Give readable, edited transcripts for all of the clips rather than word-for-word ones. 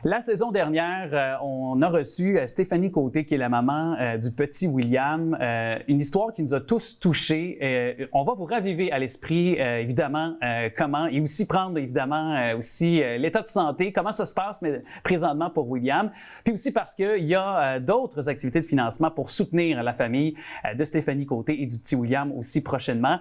La saison dernière, on a reçu Stéphanie Côté, qui est la maman du petit William. Une histoire qui nous a tous touchés. On va vous raviver à l'esprit, évidemment, comment, et aussi prendre, évidemment, aussi l'état de santé, comment ça se passe présentement pour William. Puis aussi parce qu'il y a d'autres activités de financement pour soutenir la famille de Stéphanie Côté et du petit William aussi prochainement.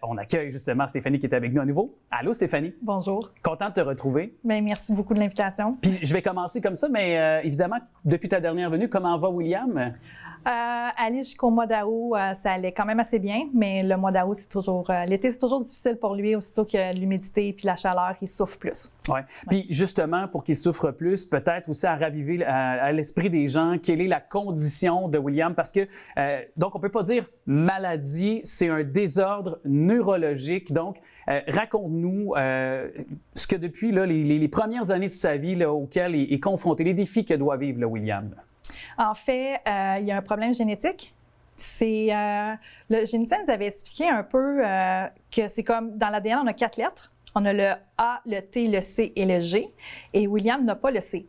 On accueille justement Stéphanie qui est avec nous à nouveau. Allô, Stéphanie? Bonjour. Content de te retrouver. Bien, merci beaucoup de l'invitation. Puis je vais commencer comme ça, mais évidemment, depuis ta dernière venue, comment va William? Aller jusqu'au mois d'août, ça allait quand même assez bien, mais le mois d'août, c'est toujours... l'été, c'est toujours difficile pour lui, aussitôt que l'humidité puis la chaleur, il souffre plus. Oui. Puis justement, pour qu'il souffre plus, peut-être aussi à raviver à l'esprit des gens, quelle est la condition de William? Parce que, donc, on ne peut pas dire maladie, c'est un désordre neurologique. Donc, raconte-nous ce que depuis là, les premières années de sa vie là, auxquelles il est confronté, les défis que doit vivre là, William. En fait, il y a un problème génétique. C'est le généticien nous avait expliqué un peu que c'est comme dans l'ADN, on a 4 lettres. On a le A, le T, le C et le G. Et William n'a pas le C.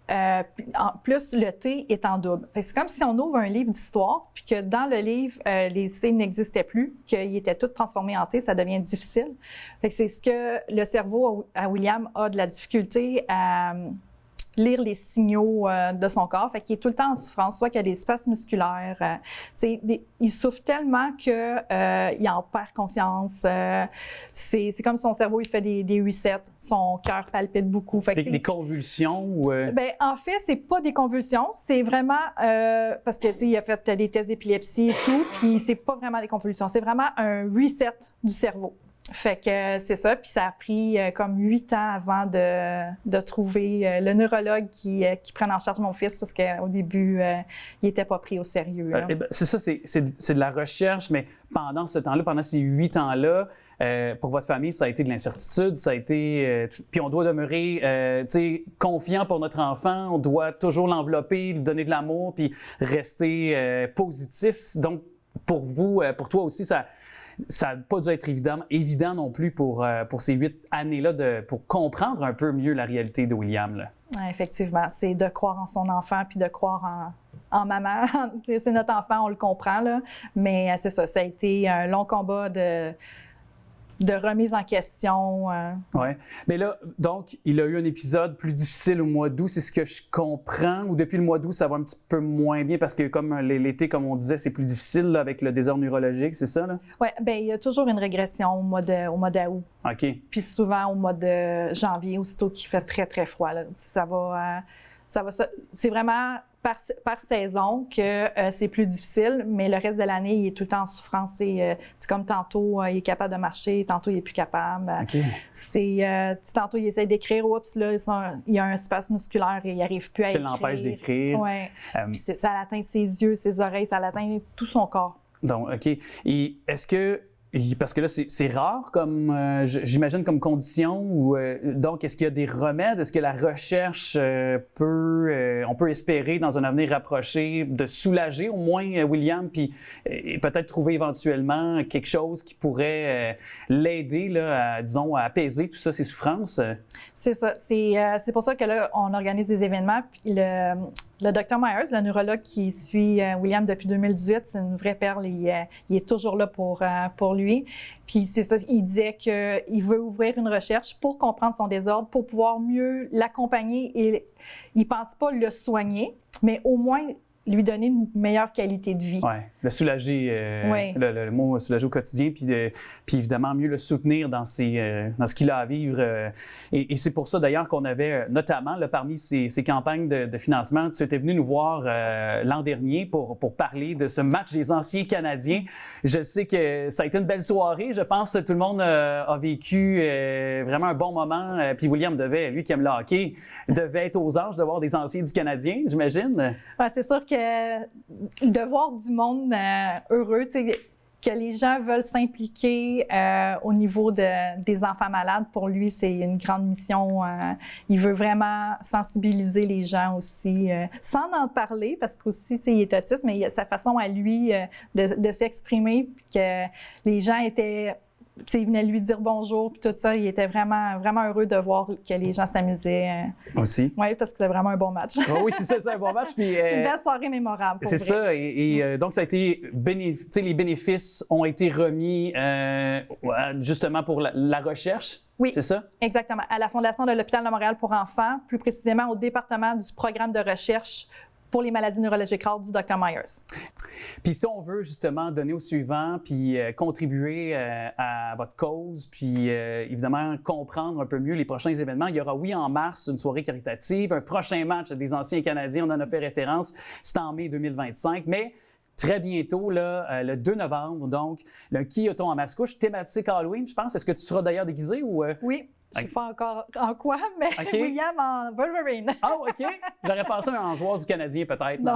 En plus, le T est en double. C'est comme si on ouvre un livre d'histoire, puis que dans le livre, les C n'existaient plus, qu'ils étaient tous transformés en T, ça devient difficile. C'est ce que le cerveau à William a de la difficulté à lire les signaux de son corps. Fait qu'il est tout le temps en souffrance, soit qu'il y a des spasmes musculaires. Il souffre tellement qu'il en perd conscience. C'est comme son cerveau, il fait des resets. Son cœur palpite beaucoup. Fait que, des convulsions? Ou Ben, en fait, c'est pas des convulsions. C'est vraiment... parce que, il a fait des tests d'épilepsie et tout, puis c'est pas vraiment des convulsions. C'est vraiment un reset du cerveau. Fait que c'est ça, puis ça a pris comme 8 ans avant de trouver le neurologue qui prenne en charge mon fils parce qu'au début, il n'était pas pris au sérieux. C'est ça, c'est de la recherche, mais pendant ce temps-là, pendant ces 8 ans-là, pour votre famille, ça a été de l'incertitude, ça a été... puis on doit demeurer confiant pour notre enfant, on doit toujours l'envelopper, lui donner de l'amour, puis rester positif. Donc, pour vous, pour toi aussi, ça n'a pas dû être évident non plus pour ces 8 années-là pour comprendre un peu mieux la réalité de William. Là. Ouais, effectivement, c'est de croire en son enfant puis de croire en maman. C'est notre enfant, on le comprend, là. Mais c'est ça, ça a été un long combat de remise en question. Oui. Mais là, donc, il a eu un épisode plus difficile au mois d'août, c'est ce que je comprends. Ou depuis le mois d'août, ça va un petit peu moins bien parce que comme l'été, comme on disait, c'est plus difficile là, avec le désordre neurologique, c'est ça? Oui, bien, il y a toujours une régression au mois d'août. OK. Puis souvent au mois de janvier, aussitôt qu'il fait très, très froid. Là. C'est vraiment par saison que c'est plus difficile, mais le reste de l'année, il est tout le temps en souffrance. C'est comme tantôt, il est capable de marcher, tantôt, il n'est plus capable. Okay. Tantôt, il essaie d'écrire, oups, là, il y a un spasme musculaire et il n'arrive plus à écrire. Ça l'empêche d'écrire. Oui. Ça atteint ses yeux, ses oreilles, ça atteint tout son corps. Donc, OK. Et est-ce que... Parce que là, c'est rare, comme j'imagine, comme condition. Donc, est-ce qu'il y a des remèdes? Est-ce que la recherche on peut espérer, dans un avenir rapproché, de soulager au moins William, puis peut-être trouver éventuellement quelque chose qui pourrait l'aider, là, disons, à apaiser tout ça, ses souffrances? C'est ça. C'est pour ça que là, on organise des événements. Puis le Dr Myers, le neurologue qui suit William depuis 2018, c'est une vraie perle. Il est toujours là pour lui. Puis c'est ça, il disait qu'il veut ouvrir une recherche pour comprendre son désordre, pour pouvoir mieux l'accompagner. Et il ne pense pas le soigner, mais au moins lui donner une meilleure qualité de vie. Oui, le soulager, le mot soulager au quotidien, puis évidemment mieux le soutenir dans ce qu'il a à vivre. Et c'est pour ça d'ailleurs qu'on avait notamment, là, parmi ces campagnes de financement, tu étais venu nous voir l'an dernier pour parler de ce match des anciens Canadiens. Je sais que ça a été une belle soirée. Je pense que tout le monde a vécu vraiment un bon moment. Puis William lui qui aime le hockey, devait être aux anges de voir des anciens du Canadien, j'imagine. Ouais, c'est sûr que de voir du monde heureux, que les gens veulent s'impliquer au niveau des enfants malades, pour lui, c'est une grande mission. Il veut vraiment sensibiliser les gens aussi, sans en parler, parce qu'aussi, il est autiste, mais il a sa façon à lui de s'exprimer, puis que les gens étaient il venait lui dire bonjour, puis tout ça. Il était vraiment, vraiment heureux de voir que les gens s'amusaient. Aussi. Oui, parce que c'était vraiment un bon match. Oui, c'est un bon match. C'est une belle soirée mémorable. C'est ça. Donc, ça a été les bénéfices ont été remis justement pour la recherche. Oui, c'est ça? Exactement. À la Fondation de l'Hôpital de Montréal pour enfants, plus précisément au département du programme de recherche pour les maladies neurologiques rares du Dr. Myers. Puis si on veut justement donner au suivant, puis contribuer à votre cause, puis évidemment comprendre un peu mieux les prochains événements, il y aura, oui, en mars, une soirée caritative, un prochain match des anciens Canadiens, on en a fait référence, c'est en mai 2025, mais très bientôt, là, le 2 novembre, donc, le Qui-a-t-on en mascouche, thématique Halloween, je pense. Est-ce que tu seras d'ailleurs déguisé ou... Oui. Je ne sais pas encore en quoi, mais William en Wolverine. Ah, OK. J'aurais pensé à un joueur du Canadien, peut-être. Non.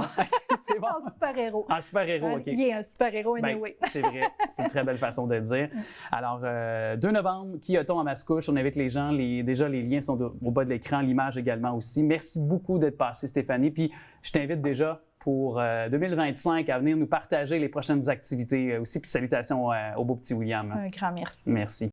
C'est bon. En super-héros. En super-héros, OK. Il est un super-héros, anyway. C'est vrai. C'est une très belle façon de le dire. Alors, 2 novembre, Qui-a-t-on en mascouche? On invite les gens. Déjà, les liens sont au bas de l'écran, l'image également aussi. Merci beaucoup d'être passée, Stéphanie. Puis, je t'invite déjà pour 2025 à venir nous partager les prochaines activités aussi. Puis, salutations au beau petit William. Un grand merci. Merci.